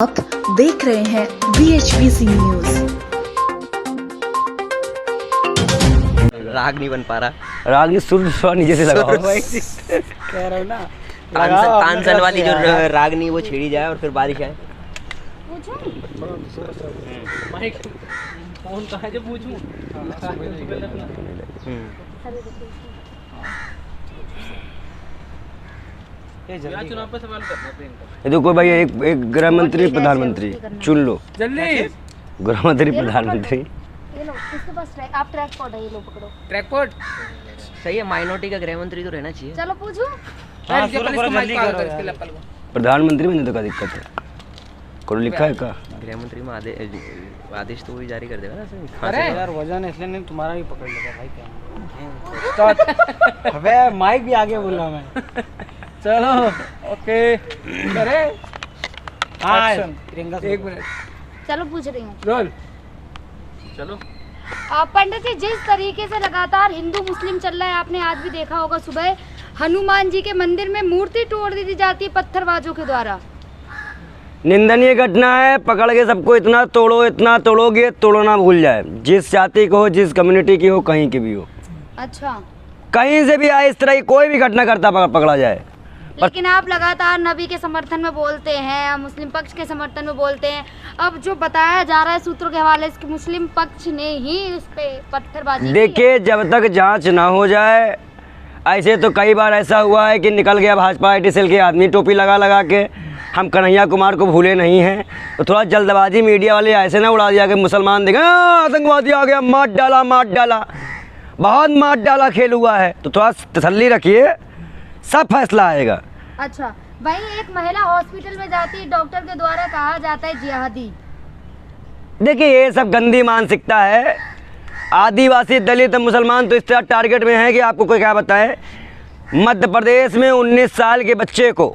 आप देख रहे हैं BHBC न्यूज। राग नहीं बन पा रहा। राग नहीं, सुर थोड़ा नीचे से लगाओ। कह रहा हूँ ना, तानसेन वाली जो राग नहीं वो छेड़ी जाए और फिर बारिश आए। फोन कहाँ से पूछूं? चुनाव पर सवाल करना है। ये तो कोई भाई एक गृह मंत्री प्रधानमंत्री चुन लो, जल्दी गृह मंत्री प्रधानमंत्री। ये लो, इसके पास आप ट्रैक पॉड है, ये लो पकड़ो। ट्रैक पॉड सही है, माइनॉरिटी का गृह मंत्री तो रहना चाहिए। चलो पूछो। प्रधानमंत्री में तो क्या दिक्कत है? कोई लिखा है का गृह मंत्री में आदेश तो वही जारी कर देगा ना। अरे यार वजन है इसलिए नहीं, तुम्हारा भी पकड़ लेगा भाई। क्या अबे माइक भी आगे बोला मैं। चलो ओके करे। हाँ एक मिनट, चलो पूछ रही हूँ। रोल चलो। पंडित जी, जिस तरीके से लगातार हिंदू मुस्लिम चल रहा है, आपने आज भी देखा होगा, सुबह हनुमान जी के मंदिर में मूर्ति तोड़ दी जाती है पत्थरबाजों के द्वारा। निंदनीय घटना है। पकड़ के सबको इतना तोड़ो, इतना तोड़ोगे तोड़ना भूल जाए। जिस जाति को हो, जिस कम्युनिटी की हो, कहीं की भी हो, अच्छा, कहीं से भी आए, इस तरह की कोई भी घटना करता पकड़ा जाए। लेकिन आप लगातार नबी के समर्थन में बोलते हैं, मुस्लिम पक्ष के समर्थन में बोलते हैं। अब जो बताया जा रहा है सूत्रों के हवाले से, मुस्लिम पक्ष ने ही उस पे पत्थरबाजी। देखिए, जब तक जांच ना हो जाए, ऐसे तो कई बार ऐसा हुआ है कि निकल गया भाजपा IT सेल के आदमी टोपी लगा के। हम कन्हैया कुमार को भूले नहीं हैं। तो थोड़ा जल्दबाजी मीडिया वाले ऐसे ना उड़ा दिया कि मुसलमान देखें आतंकवादी आ गया, मार डाला, बहुत मार डाला खेल हुआ है। तो थोड़ा तसल्ली रखिए, सब फैसला आएगा। अच्छा, वहीं एक महिला हॉस्पिटल में जाती है, डॉक्टर के द्वारा कहा जाता है जिहादी। देखिए, ये सब गंदी मानसिकता है। आदिवासी, दलित, मुसलमान तो इस तरह टारगेट में है कि आपको कोई क्या बताए। मध्य प्रदेश में 19 साल के बच्चे को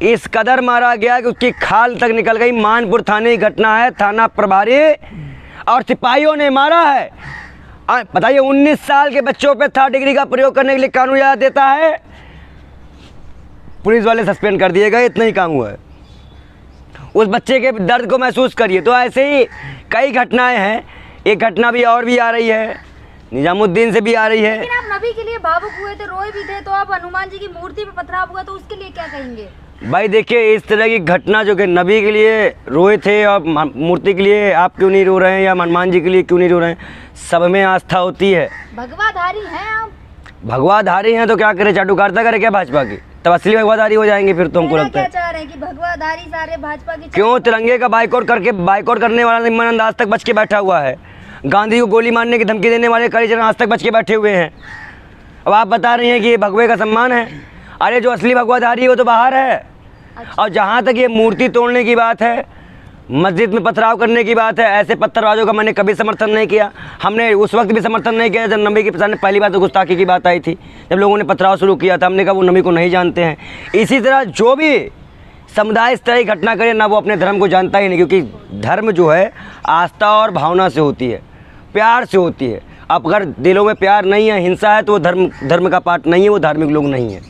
इस कदर मारा गया कि उसकी खाल तक निकल गई। मानपुर थाने की घटना है, थाना प्रभारी और सिपाहियों ने मारा है। बताइए, 19 साल के बच्चों पे 3rd डिग्री का प्रयोग करने के लिए कानून याद देता है, पुलिस वाले सस्पेंड कर दिए गए। इतना ही काम हुआ है। उस बच्चे के दर्द को महसूस करिए। तो ऐसे ही कई घटनाएं हैं। एक घटना भी और भी आ रही है, निजामुद्दीन से भी आ रही है। लेकिन आप नबी के लिए भावुक हुए थे, रोए भी थे, तो आप हनुमान जी की मूर्ति पे पथराव हुआ, तो उसके लिए क्या कहेंगे? भाई देखिए, इस तरह की घटना जो कि नबी के लिए रोए थे और मूर्ति के लिए आप क्यों नहीं रो रहे हैं, या हनुमान जी के लिए क्यों नहीं रो रहे हैं, सब में आस्था होती है। भगवाधारी हैं आप। भगवाधारी हैं तो क्या करें, चाटुकारिता करे क्या भाजपा की? तब असली भगवाधारी हो जाएंगे फिर तो। हमको लगता है क्या चाह रहे हैं कि भगवाधारी सारे भाजपा की? क्यों तिरंगे का बाइकआउट करने वाला निम्न आज तक बच के बैठा हुआ है। गांधी को गोली मारने की धमकी देने वाले कई जन आज तक बच के बैठे हुए हैं। अब आप बता रही हैं कि ये भगवे का सम्मान है। अरे जो असली भगवाधारी है वो तो बाहर है। अच्छा। और जहाँ तक ये मूर्ति तोड़ने की बात है, मस्जिद में पथराव करने की बात है, ऐसे पत्थरबाजों का मैंने कभी समर्थन नहीं किया। हमने उस वक्त भी समर्थन नहीं किया जब नबी के सामने पहली बार तो गुस्ताखी की बात आई थी, जब लोगों ने पथराव शुरू किया था। हमने कहा वो नबी को नहीं जानते हैं। इसी तरह जो भी समुदाय इस तरह की घटना करे ना, वो अपने धर्म को जानता ही नहीं, क्योंकि धर्म जो है आस्था और भावना से होती है, प्यार से होती है। अब अगर दिलों में प्यार नहीं है, हिंसा है, तो वो धर्म का पार्ट नहीं है, वो धार्मिक लोग नहीं है।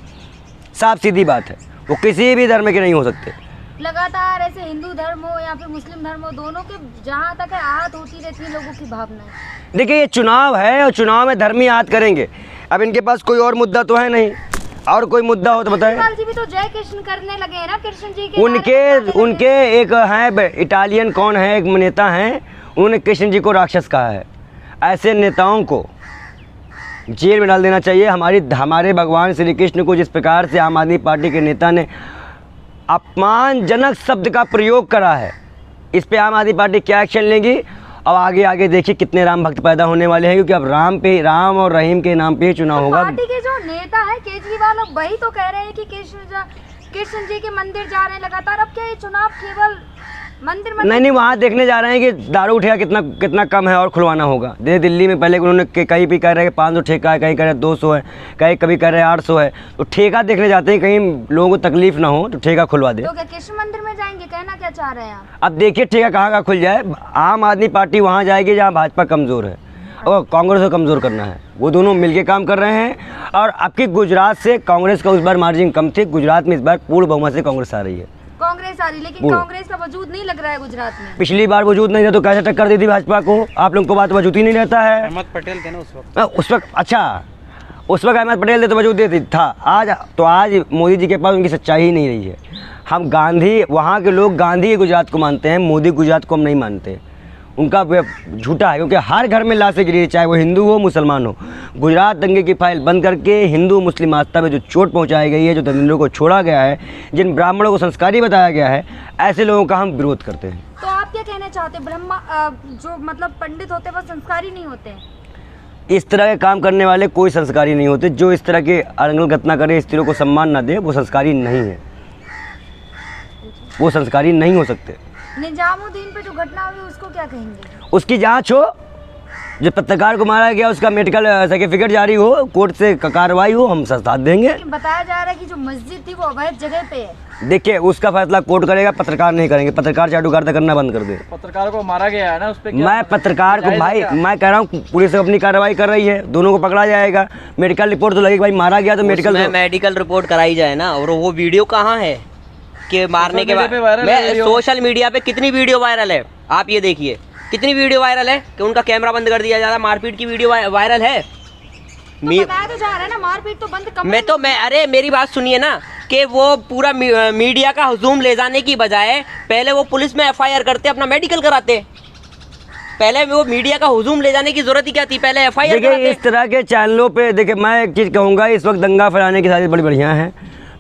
साफ सीधी बात है, वो किसी भी धर्म के नहीं हो सकते। लगातार ऐसे हिंदू धर्म हो या फिर मुस्लिम धर्म हो, दोनों के जहाँ तक है आहत होती रहती है लोगों की भावनाएं। देखिए, ये चुनाव है और चुनाव में धर्मी आहत करेंगे। अब इनके पास कोई और मुद्दा तो है नहीं, और कोई मुद्दा हो तो बताएं। केजरीवाल जी भी तो जय कृष्ण करने लगे हैं ना, कृष्ण जी के उनके एक है इटालियन, कौन है, एक नेता हैं, उन्होंने कृष्ण जी को राक्षस कहा है। ऐसे नेताओं को जेल में डाल देना चाहिए। हमारे भगवान श्री कृष्ण को जिस प्रकार से आम आदमी पार्टी के नेता ने अपमानजनक शब्द का प्रयोग करा है, इस पे आम आदमी पार्टी क्या एक्शन लेगी? अब आगे देखिए कितने राम भक्त पैदा होने वाले हैं, क्योंकि अब राम और रहीम के नाम पे ही चुनाव होगा। पार्टी के जो नेता है केजरीवाल, अब वही तो कह रहे हैं कि कृष्ण जी के मंदिर जा रहे हैं लगातार। अब क्या ये चुनाव केवल मंदिर नहीं, वहाँ देखने जा रहे हैं कि दारू ठेका कितना कम है और खुलवाना होगा। जैसे दिल्ली में पहले उन्होंने कहीं भी कह रहे हैं 500 ठेका है, कहीं कह रहे हैं 200 है, कभी कह रहे हैं 800 है। तो ठेका देखने जाते हैं, कहीं लोगों को तकलीफ ना हो तो ठेका खुलवा दे। तो क्या कृष्ण मंदिर में जाएंगे, कहना क्या चाह रहे हैं आप? अब देखिए ठेका कहाँ खुल जाए। आम आदमी पार्टी वहाँ जाएगी जहाँ भाजपा कमज़ोर है और कांग्रेस को कमज़ोर करना है। वो दोनों मिलके काम कर रहे हैं। और अब की गुजरात से कांग्रेस का उस बार मार्जिन कम थी, गुजरात में इस बार पूर्ण बहुमत से कांग्रेस आ रही है। कांग्रेस आ रही, लेकिन बोलो। कांग्रेस का वजूद नहीं लग रहा है गुजरात में। पिछली बार वजूद नहीं था तो कैसे टक्कर दी थी भाजपा को? आप लोगों को बात वजूद ही नहीं रहता है। अहमद पटेल थे ना उस वक्त। उस वक्त अच्छा, उस वक्त अहमद पटेल थे तो वजूद देती था। आज मोदी जी के पास उनकी सच्चाई ही नहीं रही है। हम गांधी, वहाँ के लोग गांधी गुजरात को मानते हैं, मोदी गुजरात को हम नहीं मानते। उनका झूठा है, क्योंकि हर घर में लाशें गिरी, चाहे वो हिंदू हो मुसलमान हो। गुजरात दंगे की फाइल बंद करके हिंदू मुस्लिम आस्था में जो चोट पहुंचाई गई है, जो दलितों को छोड़ा गया है, जिन ब्राह्मणों को संस्कारी बताया गया है, ऐसे लोगों का हम विरोध करते हैं। तो आप क्या कहना चाहते हैं, ब्रह्मा जो मतलब पंडित होते हैं वो संस्कारी नहीं होते हैं? इस तरह के काम करने वाले कोई संस्कारी नहीं होते। जो इस तरह के अरंगल घटना करे, स्त्रियों को सम्मान ना दे, वो संस्कारी नहीं है, वो संस्कारी नहीं हो सकते। निजामुद्दीन पे जो घटना हुई उसको क्या कहेंगे? उसकी जांच हो, जो पत्रकार को मारा गया उसका मेडिकल सर्टिफिकेट जारी हो, कोर्ट से कार्रवाई हो, हम साथ देंगे। लेकिन बताया जा रहा है कि जो मस्जिद थी वो अवैध जगह पे है। देखिए, उसका फैसला कोर्ट करेगा, पत्रकार नहीं करेंगे। पत्रकार चाटुकारिता करना बंद कर दे। पत्रकार को मारा गया है ना, उस पे मैं पत्रकार को भाई, मैं कह रहा हूँ पुलिस अपनी कार्रवाई कर रही है, दोनों को पकड़ा जाएगा। मेडिकल रिपोर्ट तो लगेगी भाई, मारा गया तो मेडिकल रिपोर्ट कराई जाए ना। और वो वीडियो कहाँ है कि मारने के बाद सोशल मीडिया पे कितनी वीडियो वायरल है? आप ये देखिए कितनी वीडियो वायरल है कि उनका कैमरा बंद कर दिया जा रहा है। मारपीट की वीडियो वायरल है। तो बताया तो जा रहा है ना, मारपीट तो बंद कब? अरे मेरी बात सुनिए ना, कि वो पूरा मीडिया का हुजूम ले जाने की बजाय पहले वो पुलिस में एफआईआर करते, अपना मेडिकल कराते। पहले वो मीडिया का हुजूम ले जाने की जरूरत ही क्या थी? पहले एफआईआर कराते। देखिए, इस तरह के चैनलों पे देखिए, मैं एक चीज़ कहूँगा, इस वक्त दंगा फैलाने की साजिश बड़ी बढ़िया है।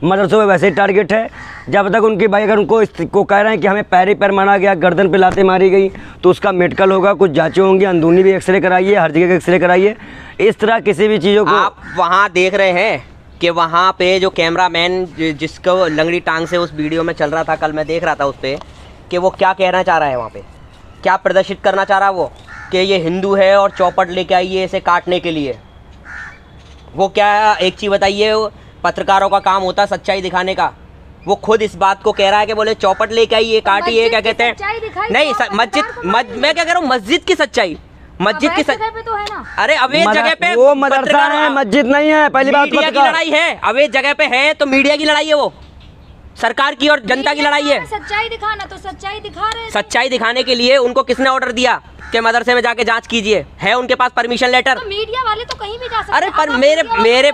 मदरसों में वैसे ही टारगेट है। जब तक उनकी भाई, अगर उनको कह रहे हैं कि हमें पैर पैर मारा गया, गर्दन पे लाते मारी गई, तो उसका मेडिकल होगा, कुछ जांचें होंगी, अंदरूनी भी एक्सरे कराइए, हर जगह का एक्सरे कराइए। इस तरह किसी भी चीज़ों को आप वहाँ देख रहे हैं कि वहाँ पे जो कैमरामैन जिसको लंगड़ी टांग से उस वीडियो में चल रहा था, कल मैं देख रहा था उस पर, कि वो क्या कहना चाह रहा है वहाँ पे, क्या प्रदर्शित करना चाह रहा है वो, कि ये हिंदू है और चौपट लेके आइए इसे काटने के लिए। वो क्या, एक चीज़ बताइए, पत्रकारों का काम होता है सच्चाई दिखाने का। वो खुद इस बात को कह रहा है कि बोले चौपट लेके आइए, काटिए, क्या कहते हैं। नहीं, मैं क्या कह रहा हूँ, मस्जिद की सच्चाई, मस्जिद की जगह पे तो है ना। अरे अवैध जगह पे वो मदरसा है, मस्जिद नहीं है। पहली बात, मीडिया की लड़ाई है। अवैध जगह पे है तो मीडिया की लड़ाई है, वो सरकार की और जनता की लड़ाई है। सच्चाई दिखाना, तो सच्चाई दिखा रहे हैं। सच्चाई दिखाने के लिए उनको किसने ऑर्डर दिया कि मदरसे में जाके जांच कीजिए? है उनके पास परमिशन लेटर? तो मीडिया वाले तो कहीं भी जा सकते हैं। अरे पर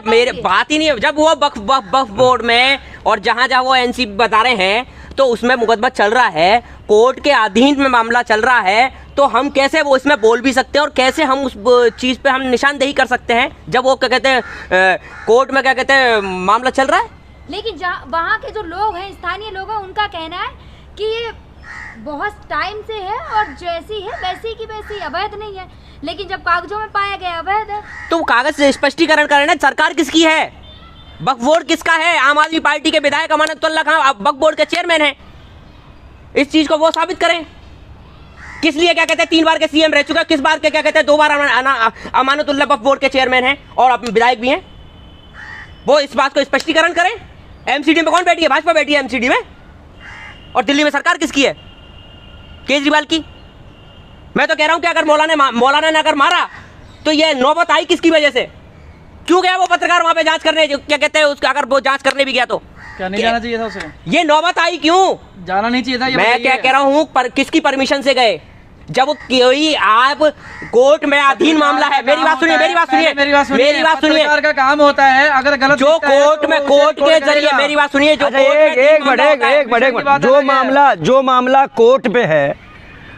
मेरे बात ही नहीं है। जब वो वक्फ बोर्ड में और जहाँ वो एनसी बता रहे हैं, तो उसमें मुकदमा चल रहा है, कोर्ट के अधीन में मामला चल रहा है, तो हम कैसे वो इसमें बोल भी सकते हैं और कैसे हम उस चीज़ पे हम निशानदेही कर सकते हैं जब वो क्या कहते हैं कोर्ट में क्या कहते हैं मामला चल रहा है? लेकिन वहाँ के जो लोग हैं, स्थानीय लोग हैं, उनका कहना है कि ये बहुत टाइम से है और जैसी है वैसी की वैसी, अवैध नहीं है। लेकिन जब कागजों में पाया गया अवैध है, तो कागज से स्पष्टीकरण करें ना। सरकार किसकी है? वक्फ बोर्ड किसका है? आम आदमी पार्टी के विधायक अमानतुल्लाह खान वक्फ बोर्ड के चेयरमैन हैं। इस चीज को वो साबित करें। किस लिए क्या कहते हैं 3 बार के सीएम रह चुका, किस बार के क्या कहते हैं 2 बार अमानतुल्लाह वक्फ बोर्ड के चेयरमैन हैं और अपने विधायक भी हैं। वो इस बात को स्पष्टीकरण करें। एमसीडी में कौन बैठी है? भाजपा बैठी है एमसीडी में। और दिल्ली में सरकार किसकी है? केजरीवाल की। मैं तो कह रहा हूं कि अगर मौलाना ने अगर मारा तो ये नौबत आई किसकी वजह से? क्यों गया वो पत्रकार वहां पे जांच करने? क्या कहते हैं उसका, अगर वो जांच करने भी गया तो क्या नहीं जाना चाहिए था उसे? ये नौबत आई क्यों? जाना नहीं चाहिए था। मैं क्या कह रहा हूँ, किसकी परमिशन से गए? जब कोई आप कोर्ट में अधीन मामला है। मेरी बात सुनिए। सरकार का काम होता है अगर गलत जो कोर्ट में, कोर्ट के जरिए, मेरी बात सुनिए, जो जो मामला कोर्ट पे है,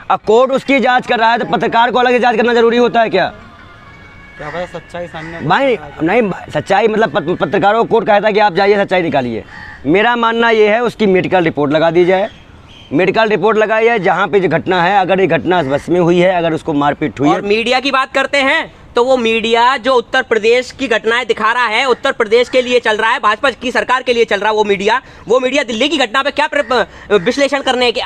अब कोर्ट उसकी जांच कर रहा है, तो पत्रकार को अलग से जांच करना जरूरी होता है क्या? क्या पता सच्चाई सामने भाई नहीं, सच्चाई मतलब पत्रकारों को कोर्ट कहता है कि आप जाइए सच्चाई निकालिए। मेरा मानना ये है उसकी मेडिकल रिपोर्ट लगा दी जाए। मेडिकल रिपोर्ट लगाई है जहाँ पे जो घटना है, अगर ये घटना बस में हुई है, अगर उसको मारपीट हुई है। और मीडिया की बात करते हैं तो वो मीडिया जो उत्तर प्रदेश की घटनाएं दिखा रहा है, उत्तर प्रदेश के लिए चल रहा है, भाजपा की सरकार के लिए चल रहा है। वो मीडिया दिल्ली की घटना पे क्या विश्लेषण करने के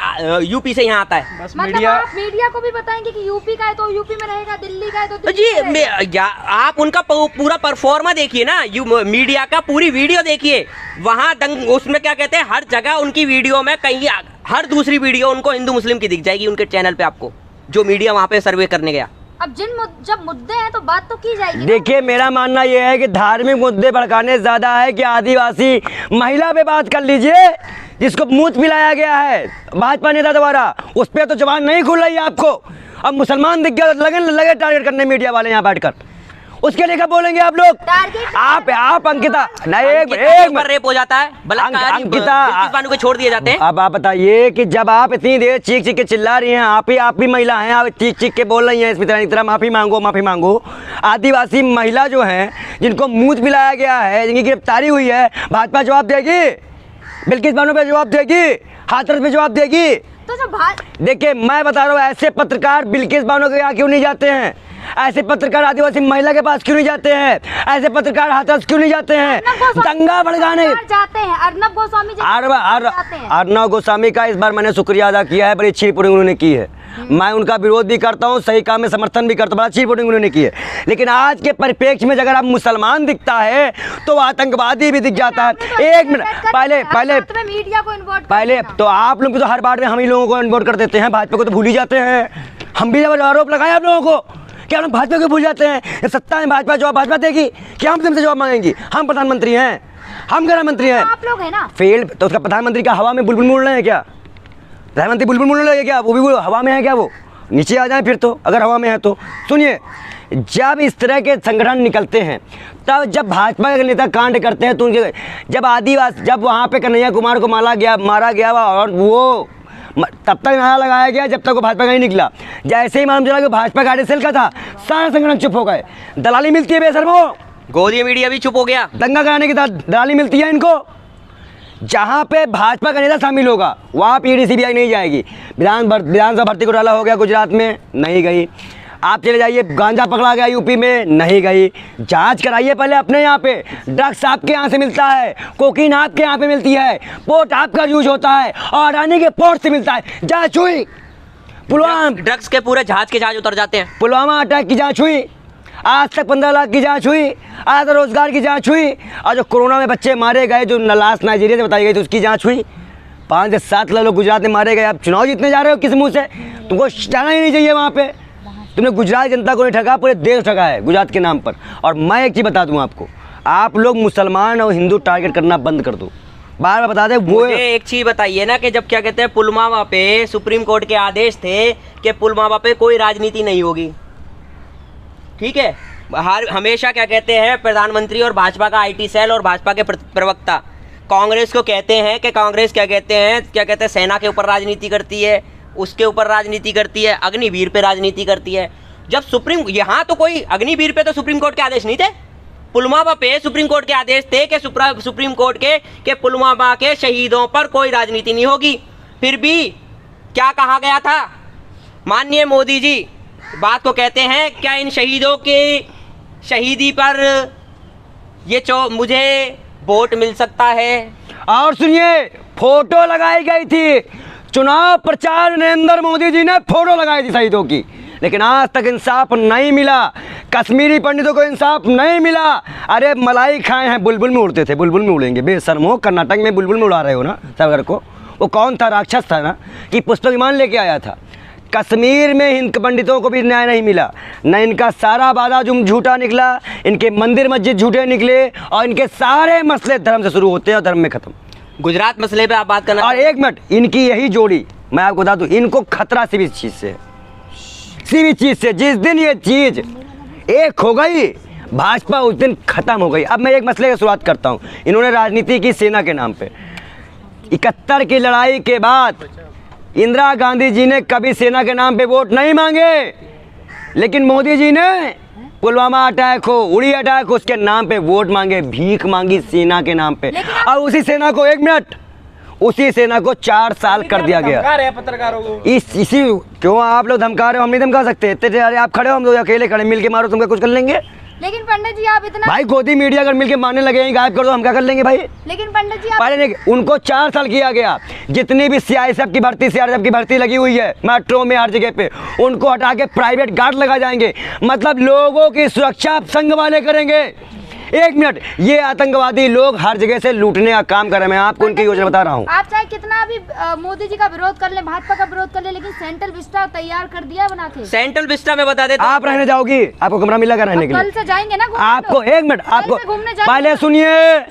यूपी से यहाँ आता है? बस मतलब आप मीडिया को भी बताएंगे कि यूपी का है तो यूपी में रहेगा, दिल्ली का है तो दिल्ली में रहेगा। आप उनका पूरा परफॉर्मा देखिए ना, मीडिया का पूरी वीडियो देखिए। वहाँ उसमें क्या कहते हैं, हर जगह उनकी वीडियो में कहीं हर दूसरी वीडियो उनको हिंदू मुस्लिम की दिख जाएगी उनके चैनल पे आपको, जो मीडिया वहाँ पे सर्वे करने गया। अब जब मुद्दे हैं तो बात तो की जाएगी ना। देखिए, मेरा मानना यह है कि धार्मिक मुद्दे भड़काने ज़्यादा है कि आदिवासी महिला पे बात कर लीजिए, जिसको मूत पिलाया गया है भाजपा नेता द्वारा, उस पर तो जबान नहीं खुल रही है आपको। अब मुसलमान दिख गया, लगे टारगेट करने मीडिया वाले यहाँ बैठकर, उसके लिए क्या बोलेंगे आप लोग? आप अंकिता नहीं, एक रेप हो जाता है, बलात्कार, अंकिता को छोड़ दिए जाते हैं। अब आप बताइए कि जब आप इतनी देर चीख चीख के चिल्ला रही हैं, आप भी महिला हैं, आप चीख चीख के बोल रही हैं इस तरह माफ़ी मांगो, आदिवासी महिला जो हैं जिनको मूत पिलाया गया है, जिनकी गिरफ्तारी हुई है, भाजपा जवाब देगी? बिल्किस बानो पे जवाब देगी? हाथरस पे जवाब देगी? तो जो देखिए, मैं बता रहा हूँ, ऐसे पत्रकार बिल्किस बानो के यहाँ क्यों नहीं जाते हैं? ऐसे पत्रकार आदिवासी महिला के पास क्यों नहीं जाते हैं? ऐसे पत्रकार हाथरस क्यों नहीं जाते हैं? दंगा भड़काने जाते हैं। अर्नब गोस्वामी अर्नब गोस्वामी का इस बार मैंने शुक्रिया अदा किया है, बड़ी अच्छी रिपोर्टिंग उन्होंने की है। मैं उनका विरोध भी करता हूँ, सही काम में समर्थन भी करता हूँ, बड़ा अच्छी रिपोर्टिंग उन्होंने की है। लेकिन आज के परिप्रेक्ष्य में अगर आप मुसलमान दिखता है तो आतंकवादी भी दिख जाता है। एक मिनट, पहले तो आप लोग तो हर बार में हम ही लोगों को इन्वोट कर देते हैं, भाजपा को तो भूल ही जाते हैं। हम भी जब आरोप लगाए आप लोगों को, क्या हम भाजपा को भूल जाते हैं? सत्ता में भाजपा जवाब भाजपा देगी, क्या हम तुमसे जवाब मांगेंगी? हम प्रधानमंत्री हैं, हम गृह मंत्री हैं, आप लोग हैं ना। फेल्ड तो उसका प्रधानमंत्री का हवा में बुलबुल मुड़ रहे हैं क्या? प्रधानमंत्री बुलबुल मुड़ रहे हैं क्या? वो भी हवा में है क्या? वो नीचे आ जाए फिर तो, अगर हवा में है तो। सुनिए, जब इस तरह के संगठन निकलते हैं, तब जब भाजपा के नेता कांड करते हैं, तो उनके जब वहाँ पे कन्हैया कुमार को मारा गया और वो तब तक नारा लगाया गया जब तक वो भाजपा का नहीं निकला। जैसे ही मालूम चला कि भाजपा का सेल का था, सारे संगठन चुप हो गए। दलाली मिलती है बेशर्मो, गोदी मीडिया भी चुप हो गया। दंगा कराने की दलाली मिलती है इनको। जहाँ पे भाजपा का नेता शामिल होगा वहाँ पीडी सीबीआई नहीं जाएगी। विधानसभा भर्ती घोटाला हो गया गुजरात में, नहीं गई। आप चले जाइए, गांजा पकड़ा गया यूपी में, नहीं गई। जांच कराइए पहले अपने यहाँ पे। ड्रग्स आपके यहाँ से मिलता है, कोकीन आपके यहाँ पे मिलती है, पोर्ट आपका यूज होता है और अडानी के पोर्ट से मिलता है। जांच हुई, पुलवामा ड्रग्स के पूरे जहाज के जहाज उतर जाते हैं। पुलवामा अटैक की जाँच हुई, आज तक 15 लाख की जांच हुई, आज रोजगार की जांच हुई, और जो कोरोना में बच्चे मारे गए, जो लाश नाइजीरिया से बताई गई थी, उसकी जांच हुई। 5 से 7 लोग गुजरात में मारे गए। आप चुनाव जीतने जा रहे हो किस मुंह से? तुमको जाना ही नहीं चाहिए वहाँ पे। तुमने गुजरात जनता को नहीं ठगा, पूरे देश ठगा है गुजरात के नाम पर। और मैं एक चीज़ बता दूँ आपको, आप लोग मुसलमान और हिंदू टारगेट करना बंद कर दो। बार बार बता दे। वो एक चीज़ बताइए ना कि जब क्या कहते हैं पुलवामा पे सुप्रीम कोर्ट के आदेश थे कि पुलवामा पे कोई राजनीति नहीं होगी, ठीक है। हमेशा क्या कहते हैं प्रधानमंत्री और भाजपा का आईटी सेल और भाजपा के प्रवक्ता कांग्रेस को कहते हैं कि कांग्रेस क्या कहते हैं सेना के ऊपर राजनीति करती है, उसके ऊपर राजनीति करती है, अग्निवीर पे राजनीति करती है। जब यहाँ तो कोई अग्निवीर पे तो सुप्रीम कोर्ट के आदेश नहीं थे, पुलवामा पे सुप्रीम कोर्ट के आदेश थे कि सुप्रीम कोर्ट के पुलवामा के शहीदों पर कोई राजनीति नहीं होगी। फिर भी क्या कहा गया था? माननीय मोदी जी बात को कहते हैं, क्या इन शहीदों की शहीदी पर मुझे वोट मिल सकता है? और सुनिए, फोटो लगाई गई थी, चुनाव प्रचार नरेंद्र मोदी जी ने फोटो लगाई थी शहीदों की, लेकिन आज तक इंसाफ नहीं मिला। कश्मीरी पंडितों को इंसाफ नहीं मिला। अरे मलाई खाए हैं, बुलबुल में उड़ते थे, बुलबुल में उड़ेंगे। बेशर्मो, कर्नाटक में बुलबुल में उड़ा रहे हो ना सागर को। वो कौन था? राक्षस था ना, कि पुष्पक विमान लेके आया था। कश्मीर में हिंद पंडितों को भी न्याय नहीं मिला, न इनका सारा वादा झूठा निकला, इनके मंदिर मस्जिद झूठे निकले, और इनके सारे मसले धर्म से शुरू होते हैं और धर्म में ख़त्म। गुजरात मसले पे आप बात करना। और एक मिनट, इनकी यही जोड़ी मैं आपको बता दूं, इनको खतरा किसी चीज़ से, जिस दिन ये चीज़ एक हो गई, भाजपा उस दिन खत्म हो गई। अब मैं एक मसले की शुरुआत करता हूं। इन्होंने राजनीति की सेना के नाम पे 71 की लड़ाई के बाद इंदिरा गांधी जी ने कभी सेना के नाम पे वोट नहीं मांगे, लेकिन मोदी जी ने पुलवामा अटैक हो, उड़ी अटैक हो, उसके नाम पे वोट मांगे, भीख मांगी सेना के नाम पे। और उसी सेना को 1 मिनट, उसी सेना को 4 साल कर दिया गया। पत्रकारों को इसी क्यों आप लोग धमका रहे हो? हम नहीं धमका सकते। इतने अरे आप खड़े हो, हम लोग अकेले खड़े, मिल के मारो, तुमको कुछ कर लेंगे? लेकिन पंडित जी आप इतना भाई गोदी मीडिया अगर मिलके मारने लगे हैं, गायब कर दो, हम क्या कर लेंगे भाई? लेकिन पंडित जी आप पहले नहीं, उनको 4 साल किया गया। जितनी भी सीआईएसएफ की भर्ती, सीआरपीएफ की भर्ती लगी हुई है मेट्रो में, हर जगह पे, उनको हटा के प्राइवेट गार्ड लगा जाएंगे। मतलब लोगों की सुरक्षा संघ वाले करेंगे। एक मिनट, ये आतंकवादी लोग हर जगह से लूटने का काम कर रहे हैं। मैं आपको उनकी योजना बता रहा हूँ। आप चाहे कितना भी मोदी जी का विरोध कर ले, भाजपा का विरोध कर ले, लेकिन सेंट्रल विस्टा तैयार कर दिया है बना के। सेंट्रल विस्टा में बता देता आप रहने जाओगी, आपको कमरा मिलेगा रहने के कल लिए। से जाएंगे ना घूमने आपको तो। एक मिनट, कल आपको से घूमने जाएंगे पहले ना। सुनिए,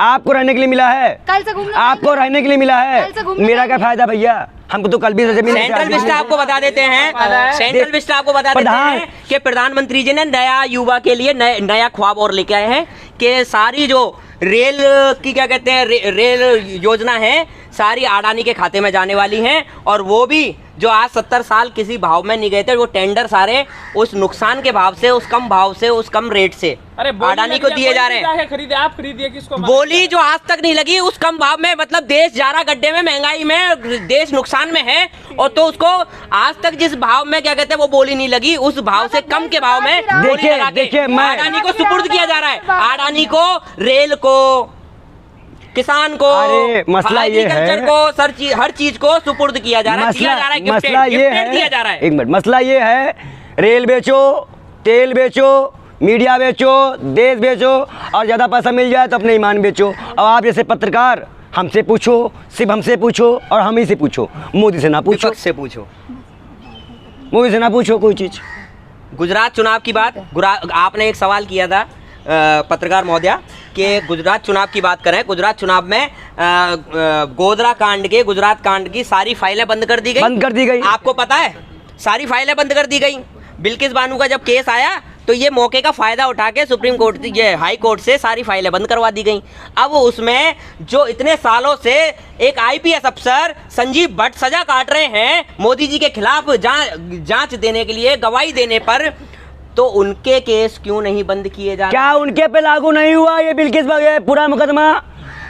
आपको रहने के लिए मिला है, कल से घूमने आपको जाएंगे। रहने के लिए मिला है, कल से घूमने मेरा क्या जाएंगे। फायदा भैया, हमको तो कल भी जमीन सेंट्रल विस्टा आपको बता देते हैं, सेंट्रल विस्टा आपको बता देते हैं कि प्रधानमंत्री जी ने नया युवा के लिए नया ख्वाब और लेके आए हैं कि सारी जो रेल की क्या कहते हैं रेल योजना है सारी अडानी के खाते में जाने वाली हैं, और वो भी जो आज 70 साल किसी भाव में नहीं गए थे, वो टेंडर सारे उस नुकसान के भाव से, उस कम भाव से, उस कम रेट से अडानी को दिए जा रहे हैं। खरीदे आप, खरीदिए किसको? बोली जो आज तक नहीं लगी उस कम भाव में, मतलब देश जा रहा गड्ढे में, महंगाई में, देश नुकसान में है, और तो उसको आज तक जिस भाव में क्या कहते हैं वो बोली नहीं लगी, उस भाव से कम के भाव में बोली लगा के देखिए, मैं अडानी को सुपुर्द किया जा रहा है। अडानी को, रेल को, किसान को, अरे मसला ये है, एग्रीकल्चर को, हर चीज को सुपुर्द किया जा रहा है, दिया जा रहा है, मसला ये गिफ्टेड दिया जा रहा है, है। एक मिनट, मसला ये है, रेल बेचो, तेल बेचो, मीडिया बेचो, देश बेचो, और ज्यादा पैसा मिल जाए तो अपने ईमान बेचो। और आप जैसे पत्रकार हमसे पूछो, सिर्फ हमसे पूछो और हम ही से पूछो, मोदी से ना पूछो, विपक्ष से पूछो, मोदी से ना पूछो कोई चीज। गुजरात चुनाव की बात, आपने एक सवाल किया था पत्रकार महोदया कि गुजरात चुनाव की बात करें, गुजरात चुनाव में गोधरा कांड के, गुजरात कांड की सारी फाइलें बंद कर दी गई। आपको पता है सारी फाइलें बंद कर दी गई। बिल्किस बानो का जब केस आया तो ये मौके का फायदा उठा के सुप्रीम कोर्ट, ये हाई कोर्ट से सारी फाइलें बंद करवा दी गई। अब उसमें जो इतने सालों से एक आईपीएस अफसर संजीव भट्ट सजा काट रहे हैं मोदी जी के खिलाफ जांच देने के लिए, गवाही देने पर, तो उनके केस क्यों नहीं बंद किए जा रहे? क्या उनके पे लागू नहीं हुआ ये बिल्किस पूरा मुकदमा?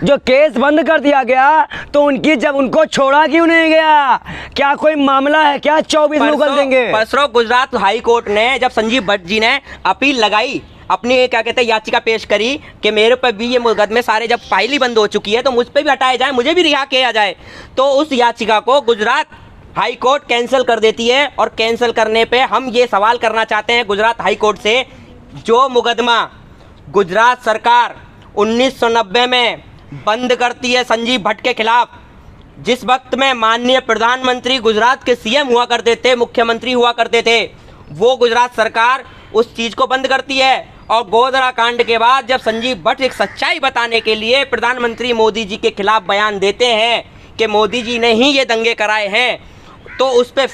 जो केस बंद कर दिया गया तो उनकी, जब उनको छोड़ा क्यों नहीं गया? क्या कोई मामला है क्या? 24 मुकल देंगे। परसों गुजरात हाई कोर्ट ने जब संजीव भट्ट जी ने अपील लगाई, अपनी क्या कहते हैं याचिका पेश करी कि मेरे पर भी ये मुकदमे सारे जब फाइल ही बंद हो चुकी है तो मुझ पर भी हटाए जाए, मुझे भी रिहा किया जाए, तो उस याचिका को गुजरात हाई कोर्ट कैंसिल कर देती है। और कैंसिल करने पे हम ये सवाल करना चाहते हैं गुजरात हाई कोर्ट से, जो मुकदमा गुजरात सरकार 1990 में बंद करती है संजीव भट्ट के खिलाफ, जिस वक्त में माननीय प्रधानमंत्री गुजरात के सीएम हुआ करते थे, मुख्यमंत्री हुआ करते थे, वो गुजरात सरकार उस चीज़ को बंद करती है। और गोधरा कांड के बाद जब संजीव भट्ट एक सच्चाई बताने के लिए प्रधानमंत्री मोदी जी के खिलाफ बयान देते हैं कि मोदी जी ने ही ये दंगे कराए हैं, तो उस पर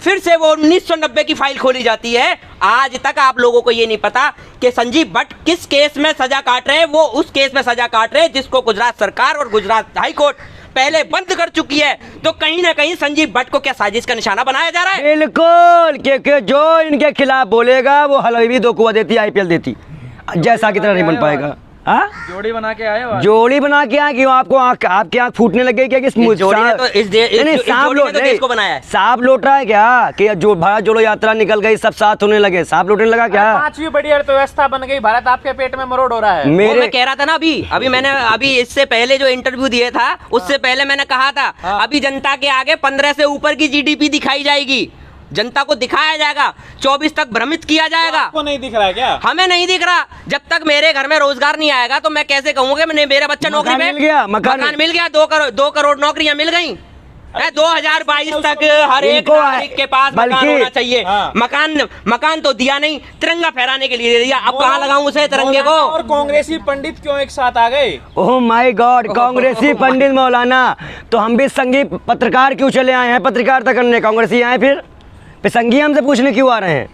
फिर से वो 1990 की फाइल खोली जाती है। आज तक आप लोगों को ये नहीं पता कि संजीव भट्ट किस केस में सजा काट रहे हैं। वो उस केस में सजा काट रहे हैं जिसको गुजरात सरकार और गुजरात हाई कोर्ट पहले बंद कर चुकी है। तो कहीं ना कहीं संजीव भट्ट को क्या साजिश का निशाना बनाया जा रहा है? बिल्कुल, क्योंकि जो इनके खिलाफ बोलेगा वो हलवी दो कुआ देती, आईपीएल देती, जैसा की तरह नहीं बन पाएगा। हाँ, जोड़ी बना के आए हो? जोड़ी बना के आए क्यों? आपको आपकी आँख फूटने लगे क्या? किस जोड़ी ने तो देश को बनाया है। सांप लौट रहा है क्या कि जो भारत जोड़ो यात्रा निकल गई, सब साथ होने लगे, सांप लौटने लगा क्या? 5वीं बड़ी अर्थव्यवस्था बन गई, भारत आपके पेट में मरोड़ हो रहा है। मैं कह रहा था ना, अभी मैंने इससे पहले जो इंटरव्यू दिए था उससे पहले मैंने कहा था, अभी जनता के आगे 15 से ऊपर की जीडीपी दिखाई जाएगी, जनता को दिखाया जाएगा, 24 तक भ्रमित किया जाएगा। आपको नहीं दिख रहा है क्या? हमें नहीं दिख रहा। जब तक मेरे घर में रोजगार नहीं आएगा तो मैं कैसे कहूँगा मैंने मेरा बच्चा नौकरी में? मकान मिल गया, 2 करोड़ नौकरियां मिल गई। 2022 तक हर एक नागरिक के पास मकान होना चाहिए। मकान तो दिया नहीं, तिरंगा फहराने के लिए दे दिया। अब कहाँ लगाऊं उसे तिरंगे को? और कांग्रेसी पंडित क्यों एक साथ आ गए? ओह माय गॉड, कांग्रेसी पंडित मौलाना, तो हम भी संघी पत्रकार क्यों चले आए हैं पत्रकारिता करने? कांग्रेसी आए फिर संघी हमसे पूछने क्यों आ रहे हैं?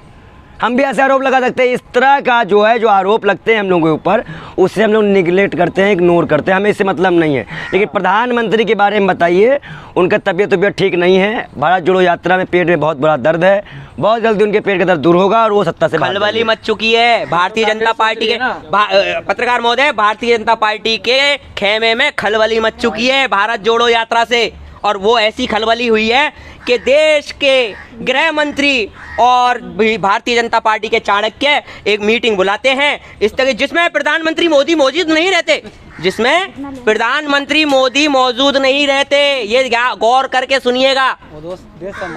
हम भी ऐसे आरोप लगा सकते हैं। इस तरह का जो आरोप लगते हैं हम लोगों के ऊपर, उससे हम लोग निगलेक्ट करते हैं, इग्नोर करते हैं, हमें इससे मतलब नहीं है। लेकिन प्रधानमंत्री के बारे में बताइए, उनका तबीयत ठीक नहीं है। भारत जोड़ो यात्रा में पेट में बहुत बड़ा दर्द है, बहुत जल्दी उनके पेट का दर्द दूर होगा और वो सत्ता से खलबली मच चुकी है भारतीय जनता पार्टी के पत्रकार महोदय, भारतीय जनता पार्टी के खेमे में खलबली मच चुकी है भारत जोड़ो यात्रा से। और वो ऐसी खलबली हुई है कि देश के गृह मंत्री और भारतीय जनता पार्टी के चाणक्य एक मीटिंग बुलाते हैं इस तरह, जिसमें प्रधानमंत्री मोदी मौजूद नहीं रहते, जिसमें प्रधानमंत्री मोदी मौजूद नहीं रहते, ये गौर करके सुनिएगा।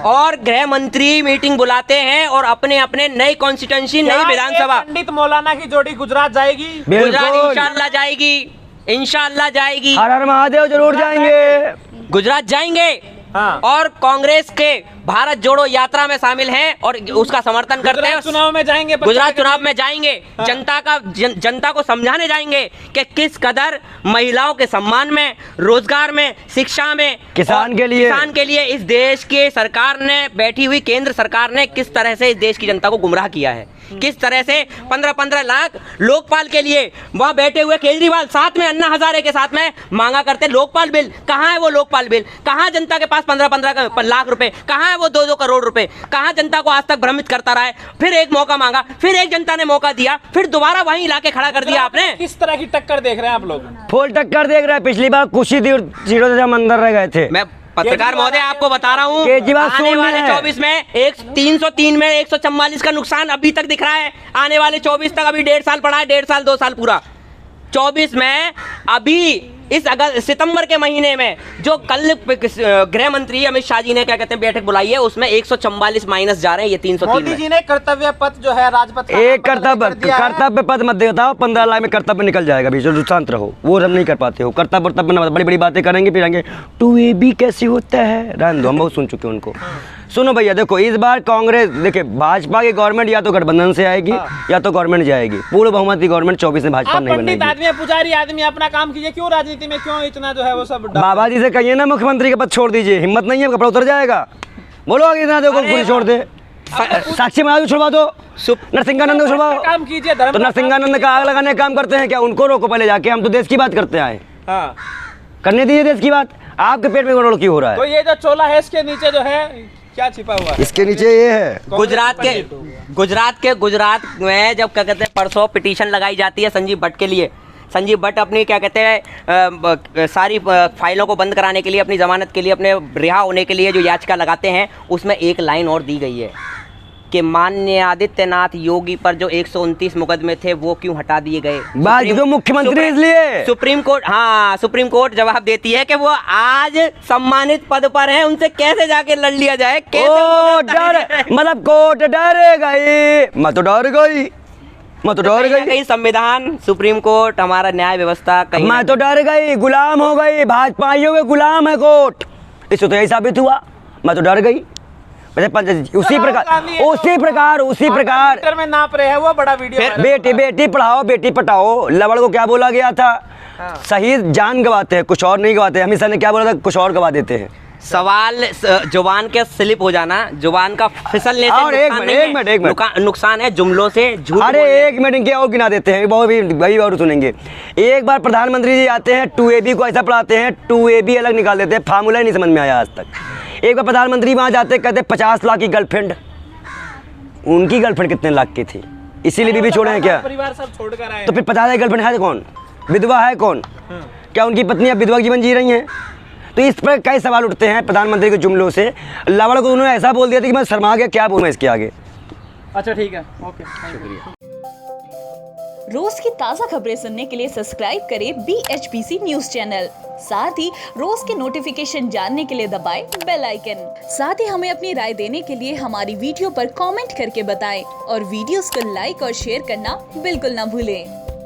और गृह मंत्री मीटिंग बुलाते हैं और अपने अपने नई कॉन्स्टिट्यूंसी, नई विधानसभा। पंडित मौलाना की जोड़ी गुजरात जाएगी? गुजरात इंशाल्लाह जाएगी, इंशाल्लाह जाएगी। हर हर महादेव जरूर जाएंगे, गुजरात जाएंगे। हाँ। और कांग्रेस के भारत जोड़ो यात्रा में शामिल हैं और उसका समर्थन करते हैं। चुनाव में जाएंगे, गुजरात चुनाव में जाएंगे। जनता को समझाने जाएंगे कि किस कदर महिलाओं के सम्मान में, रोजगार में, शिक्षा में, किसान के लिए इस देश के सरकार ने, बैठी हुई केंद्र सरकार ने किस तरह से इस देश की जनता को गुमराह किया है, किस तरह से 15-15 लाख लोकपाल के लिए वहां बैठे हुए केजरीवाल साथ में अन्ना हजारे के साथ में मांगा करते लोकपाल बिल। कहाँ है वो लोकपाल बिल? कहाँ जनता के पास 15-15 लाख रुपए? कहाँ है वो 2-2 करोड़ रुपए? कहाँ जनता को आज तक भ्रमित करता रहा है? फिर एक मौका मांगा, फिर एक जनता ने मौका दिया, फिर दोबारा वहीं लाके खड़ा कर दिया आपने। किस तरह की टक्कर देख रहे हैं आप लोग? फुल टक्कर देख रहे हैं। पिछली बार कुछ ही सीटों से हम अंदर रह गए थे। मैं पत्रकार महोदय आपको बता रहा हूँ, केजरीवाल आने वाले 24 में 303 में 144 का नुकसान अभी तक दिख रहा है। आने वाले 24 तक अभी 1.5 साल पड़ा है, 1.5 साल 2 साल पूरा। 24 में अभी इस सितंबर के महीने में जो कल गृह मंत्री अमित शाह जी ने क्या कहते हैं बैठक बुलाई है, उसमें 144 माइनस जा रहे हैं, ये 303 मोदी जी ने कर्तव्य पथ जो है राजपथ एक कर्तव्य पद मत बताओ, 15 लाख में कर्तव्य निकल जाएगा। बीच में शांत रहो, वो हम नहीं कर पाते हो। कर्तव्य बड़ी बड़ी बातें करेंगे, फिर आएंगे 2AB कैसे होता है, रहने दो, हम बहुत सुन चुके हैं उनको। सुनो भैया, देखो इस बार कांग्रेस, देखिए भाजपा की गवर्नमेंट या तो गठबंधन से आएगी या तो गवर्नमेंट जाएगी। पूर्ण बहुमत की गवर्नमेंट 24 में भाजपा नहीं पंडित बनेगी। आदमी, पुजारी आदमी, अपना काम कीजिए, क्यों राजनीति में क्यों इतना जो है वो सब? बाबा जी से कहिए ना मुख्यमंत्री का पद छोड़ दीजिए, हिम्मत नहीं है, कपड़ा उतर जाएगा। बोलो आगे इतना देखो पूरी छोड़ दे। साक्षी महाराज को छुड़वा दो, नरसिंहानंद को छुड़वाओ। काम कीजिए, तो नरसिंहानंद का आग लगाने का काम करते हैं क्या? उनको रोको पहले जाके, हम तो देश की बात करते आए। हाँ। करने दीजिए देश की बात। आपके पेट में गड़बड़ क्यों हो रहा तो है? ये जो चोला है इसके नीचे जो है क्या छिपा हुआ है? इसके नीचे ये है गुजरात में जब क्या कहते हैं परसों पिटीशन लगाई जाती है संजीव भट्ट के लिए। संजीव भट्ट अपनी क्या कहते हैं सारी फाइलों को बंद कराने के लिए, अपनी जमानत के लिए, अपने रिहा होने के लिए जो याचिका लगाते हैं, उसमें एक लाइन और दी गई है कि माननीय आदित्यनाथ योगी पर जो 129 मुकदमे थे वो क्यों हटा दिए गए। जो मुख्यमंत्री इसलिए सुप्रीम कोर्ट जवाब देती है कि वो आज सम्मानित पद पर हैं, उनसे कैसे जाके लड़ लिया जाए, ओ डर, मतलब कोर्ट डरेगा ही। मैं तो डर गई। कहीं संविधान, सुप्रीम कोर्ट, हमारा न्याय व्यवस्था कहीं मैं तो डर गई, गुलाम हो गई, भाजपाइयों के गुलाम है कोर्ट। इससे तो यही साबित हुआ, मैं तो डर गई। उसी प्रकार में नाप रहे हैं वो बड़ा वीडियो। बेटी पढ़ाओ बेटी पटाओ, लवड़ को क्या बोला गया था? शहीद जान गवाते हैं, कुछ और नहीं गवाते। अमित शाह ने क्या बोला था? कुछ और गवा देते हैं। सवाल जुबान के स्लिप हो जाना, जुबान का फिसलने से नुकसान है, जुमलों से झूठ। अरे एक मिनट के और गिना देते हैं, वही और सुनेंगे। एक बार प्रधानमंत्री जी आते हैं, 2AB को ऐसा पढ़ाते हैं, 2AB अलग निकाल देते हैं, फार्मूला ही नहीं समझ में आया आज तक। एक बार प्रधानमंत्री वहाँ जाते हैं, कहते 50 लाख की गर्लफ्रेंड। उनकी गर्लफ्रेंड कितने लाख की थी? इसीलिए बीबी छोड़े हैं क्या? परिवार सब छोड़कर आए। तो फिर 50 लाख गर्लफ्रेंड है कौन? विधवा है कौन? क्या उनकी पत्नी अब विधवा जीवन जी रही हैं? तो इस पर कई सवाल उठते हैं प्रधानमंत्री के जुमलों से। लवड़ को उन्होंने ऐसा बोल दिया था कि मैं शर्मा गया, क्या बोलूं इसके आगे। अच्छा ठीक है, ओके, शुक्रिया। रोज की ताज़ा खबरें सुनने के लिए सब्सक्राइब करें BHPC न्यूज चैनल। साथ ही रोज के नोटिफिकेशन जानने के लिए दबाएं बेल आइकन। साथ ही हमें अपनी राय देने के लिए हमारी वीडियो पर कमेंट करके बताएं और वीडियोस को लाइक और शेयर करना बिल्कुल ना भूलें।